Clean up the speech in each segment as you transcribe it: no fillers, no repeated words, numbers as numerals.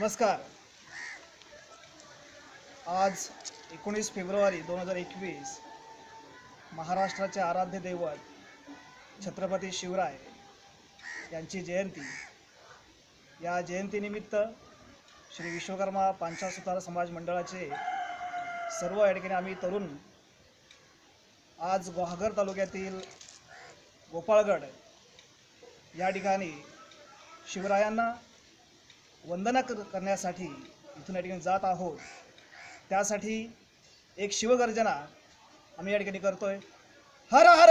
नमस्कार. आज 19 फेब्रुवारी 2021 महाराष्ट्राचे आराध्य दैवत छत्रपती शिवराय यांची जयंती. या जयंतीनिमित्त श्री विश्वकर्मा पांचाळ सुतार समाज मंडळाचे सर्व या ठिकाणी आम्ही तरुण आज गुहागर तालुक्यातील गोपाळगड या ठिकाणी शिवरायांना वंदना करण्यासाठी इथून या ठिकाणी जात आहोत. त्यासाठी एक शिवगर्जना आम्ही या ठिकाणी करतोय. हर हर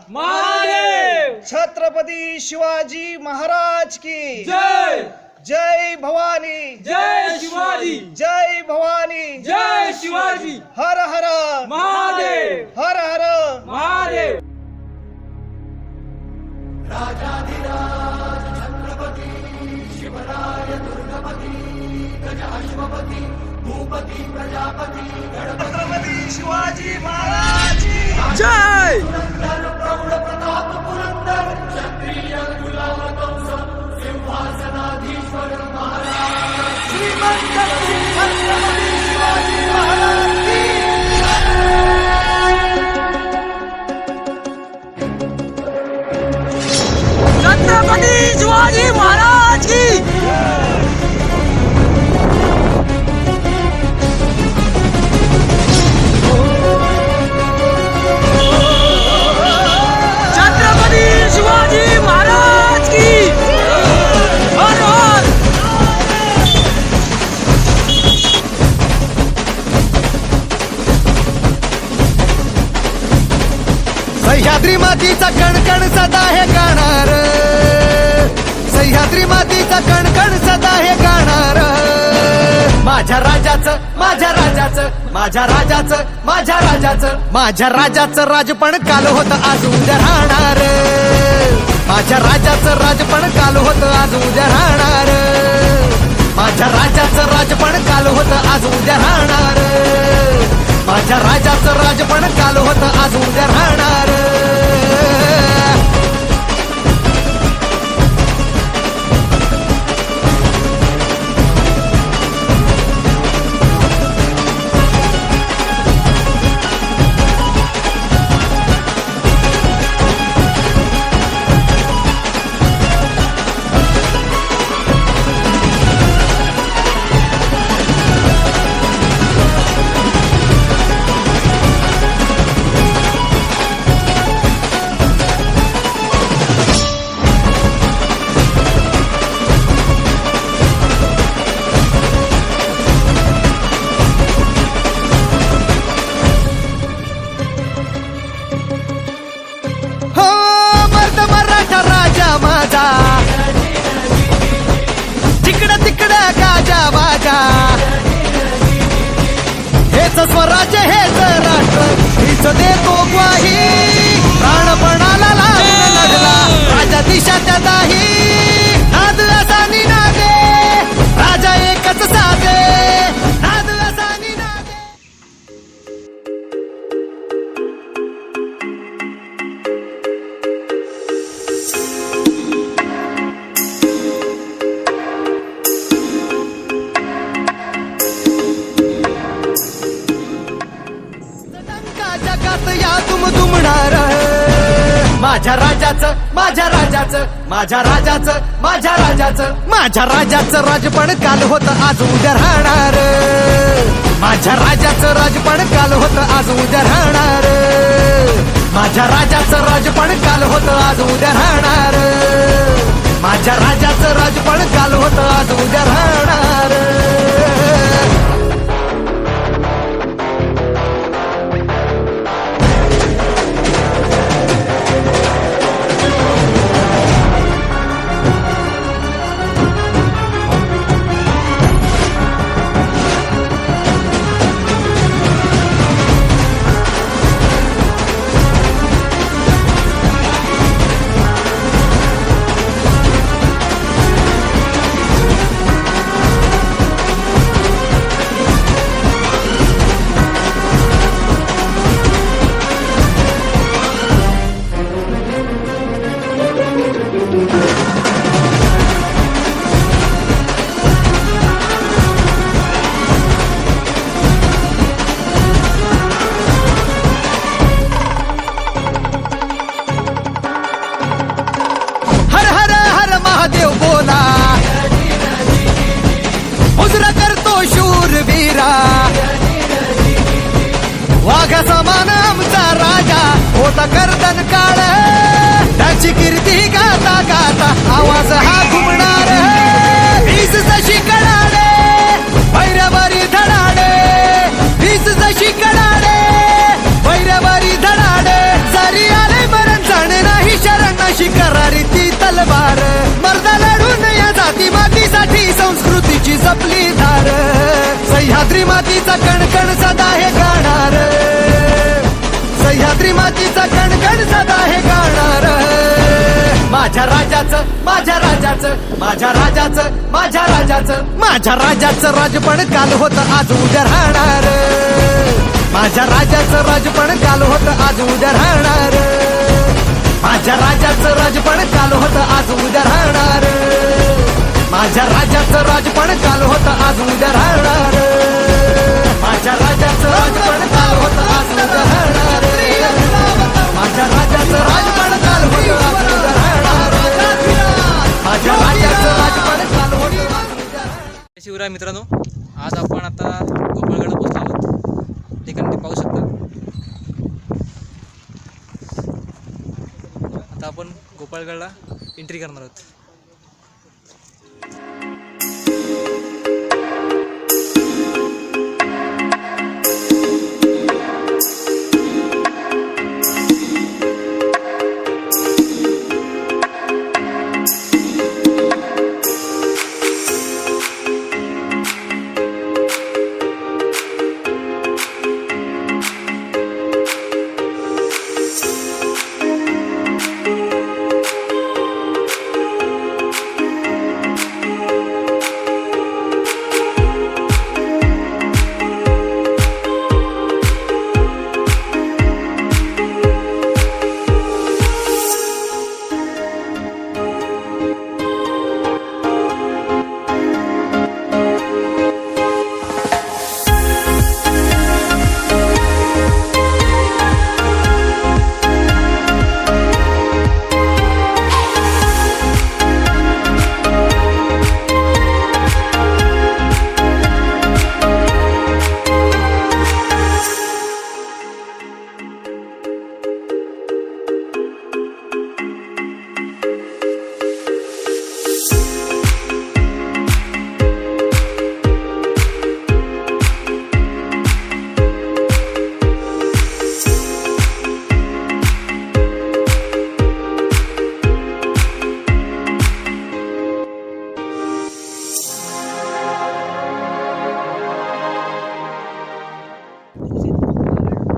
महादेव. छत्रपती शिवाजी महाराज की जय. जय भवानी. जय शिवाजी. जय भवानी. जय शिवाजी. हर हर महादेव. हर हर महादेव. राजाधिराज छत्रपती शिवराय दुर्गपती गजाश्वपती भूपती प्रजापती छत्रपती शिवाजी महाराज की जय. प्रौढ प्रताप पुरंदर क्षत्रिय कुलावतंस सिंहासनाधीश्वर महाराज श्रीमंत छत्रपती शिवाजी महाराज की छत्रपती शिवाजी महाराज की. छत्रपती शिवाजी महाराज की. हर हर. सह्याद्री मातीचा कणकण सदा हे गाणार. सह्याद्री मातीचा कणकण सदा हे गाणार. माझ्या राजाचं माझ्या राजाचं माझ्या राजाचं माझ्या राजाचं माझ्या राजाचं राजपण काल होतं आज उद्या राहणार. माझ्या राजाचं राजपण काल होतं आज उद्या राहणार. माझ्या राजाचं राजपण काल होतं आज उद्या राहणार. माझ्या राजाचं राजपण काल होतं आज उद्या राहणार. हो मर्द मराठा राजा माझा तिकडं तिकडं गाजा बाजा. हेच स्वराज्य हेच राष्ट्र हीच देतो ग्वाही. प्राणपणाला लागून लढला राजा दिशा त्या दाही. नाद असा निनादे राजा एकच साधे. नाद असा निनादे. डंका जगात या तुम दुमणार. माझ्या राजाचं माझ्या राजाचं माझ्या राजाचं माझ्या राजाचं माझ्या राजाचं राजपण काल होतं आज उद्या राहणार. माझ्या राजाचं राजपण काल होतं आज उद्या राहणार. माझ्या राजाचं राजपण काल होतं आज उद्या राहणार. माझ्या राजाचं राजपण काल होतं आज उद्या राहणार. त्याच्या समान आमचा राजा होता गर्दन काळ त्याची कीर्ती गाता गाता आवाज हा घुमणार वीज जशी कडाडे भैरवरी धडाडे वीज जशी कडाडे भैरवरी धडाडे जरी आले मरण जाणे नाही शरणाशी करारी ती तलवार मर्दा लढून या जाती मातीसाठी संस्कृतीची जपली धार सह्याद्री मातीचा कणकण सदा हे गाणार सह्याद्री मातीचा कणकण सदा हे गाणार माझ्या राजाचं माझ्या राजाचं माझ्या राजाचं माझ्या राजाचं माझ्या राजाचं राजपण काल होतं आज उद्या राहणार माझ्या राजाचं राजपण काल होतं आज उद्या राहणार माझ्या राजाचं राजपण काल होतं आज उद्या राहणार माझ्या राजाचं राजपण काल होतं आज उद्या राहणार माझ्या राजाचं राजपण काल होतं आज उद्या राहणार माझ्या राजाचं राजपण काल होतं आज उद्या राहणार माझ्या राजाचं राजपण काल होतं आज उद्या राहणार. शिवराय मित्रांनो, आज आपण आता गोपाळगडला पोहोचलो आहोत. ठिकाणी पाहू शकता. आता आपण गोपाळगडला एंट्री करणार आहोत.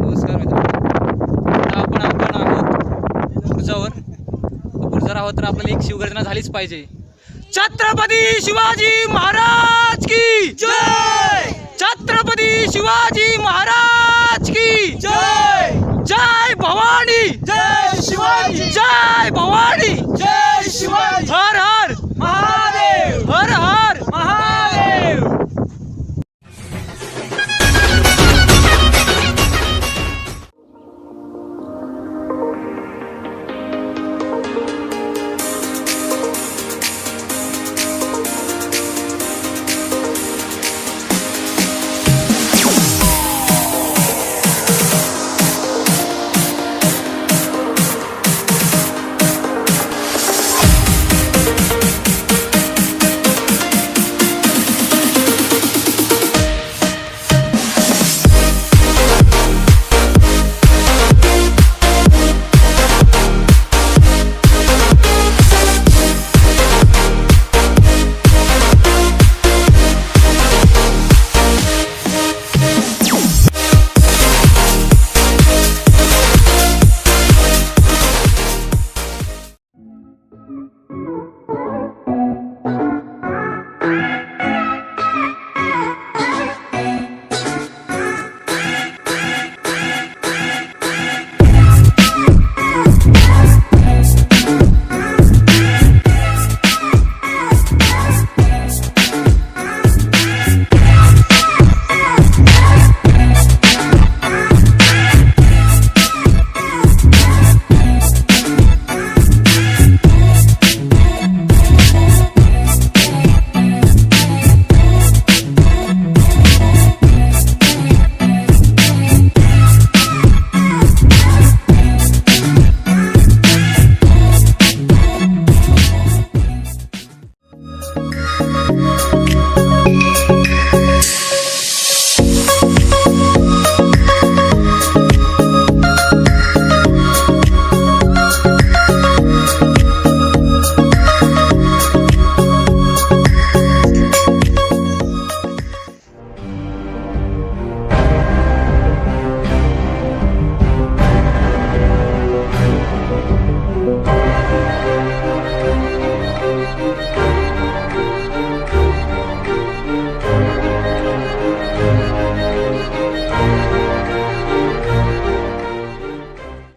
नमस्कार मित्रांनो, आता आपण आहोत बुरजावर आहोत तर आपल्याला एक शिवगर्जना झालीच पाहिजे. छत्रपती शिवाजी महाराज की जय. छत्रपती शिवाजी महाराज की जय. जय भवानी. जय शिवाजी. जय भवानी. जय शिवाजी. हर हर महादेव. हर हर